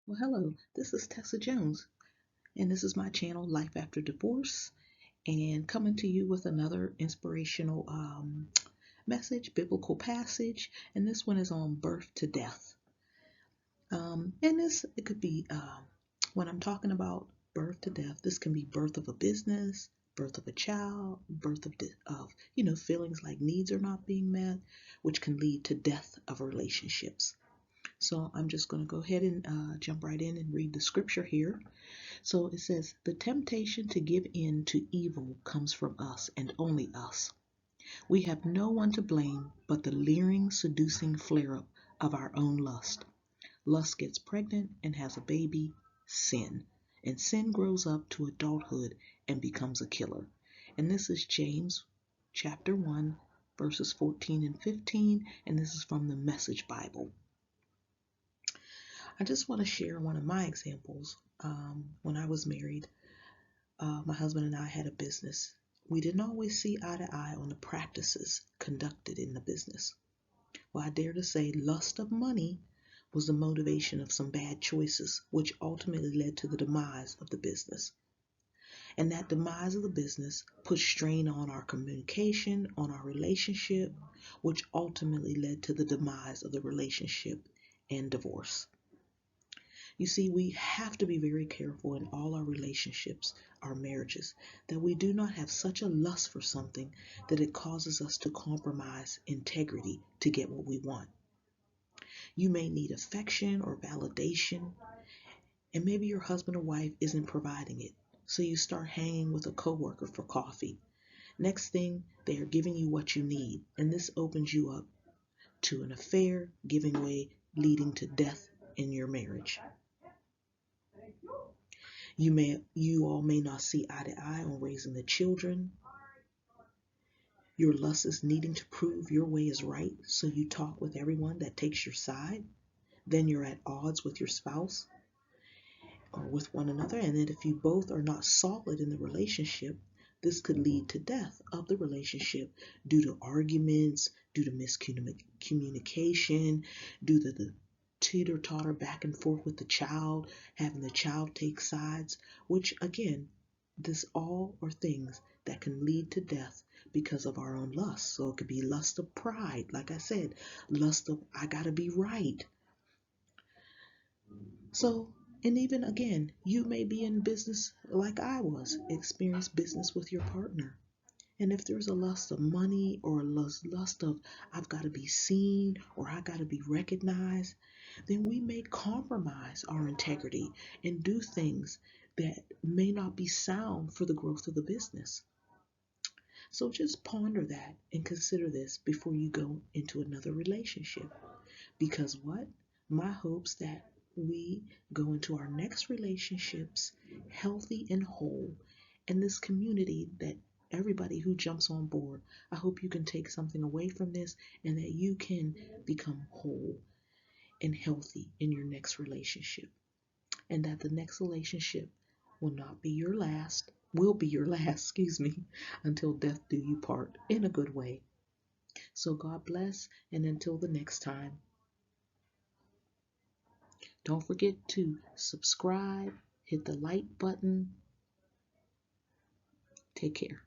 Well, hello, this is Tessa Jones, and this is my channel, Life After Divorce, and coming to you with another inspirational message, biblical passage, and this one is on birth to death. And it could be, when I'm talking about birth to death, this can be birth of a business, birth of a child, birth of feelings like needs are not being met, which can lead to death of relationships. So I'm just going to go ahead and jump right in and read the scripture here. So it says, the temptation to give in to evil comes from us and only us. We have no one to blame but the leering, seducing flare-up of our own lust. Lust gets pregnant and has a baby, sin. And sin grows up to adulthood and becomes a killer. And this is James chapter 1, verses 14 and 15, and this is from the Message Bible. I just want to share one of my examples. When I was married, my husband and I had a business. We didn't always see eye to eye on the practices conducted in the business. Well, I dare to say lust of money was the motivation of some bad choices, which ultimately led to the demise of the business. And that demise of the business put strain on our communication, on our relationship, which ultimately led to the demise of the relationship and divorce. You see, we have to be very careful in all our relationships, our marriages, that we do not have such a lust for something that it causes us to compromise integrity to get what we want. You may need affection or validation, and maybe your husband or wife isn't providing it. So you start hanging with a coworker for coffee. Next thing, they are giving you what you need, and this opens you up to an affair, giving way, leading to death in your marriage. You all may not see eye to eye on raising the children. Your lust is needing to prove your way is right, so you talk with everyone that takes your side. Then you're at odds with your spouse or with one another, and then if you both are not solid in the relationship, this could lead to death of the relationship due to arguments, due to miscommunication, due to the teeter-totter back and forth with the child, having the child take sides, which again, this all are things that can lead to death because of our own lust. So it could be lust of pride, like I said, lust of I gotta be right. So, and even again, you may be in business like I was, experience business with your partner. And if there's a lust of money or a lust of I've got to be seen or I got to be recognized, then we may compromise our integrity and do things that may not be sound for the growth of the business. So just ponder that and consider this before you go into another relationship. Because what? My hopes that we go into our next relationships healthy and whole, and this community that everybody who jumps on board, I hope you can take something away from this and that you can become whole and healthy in your next relationship, and that the next relationship will not be your last, will be your last, excuse me, until death do you part in a good way. So God bless, and until the next time. Don't forget to subscribe, hit the like button. Take care.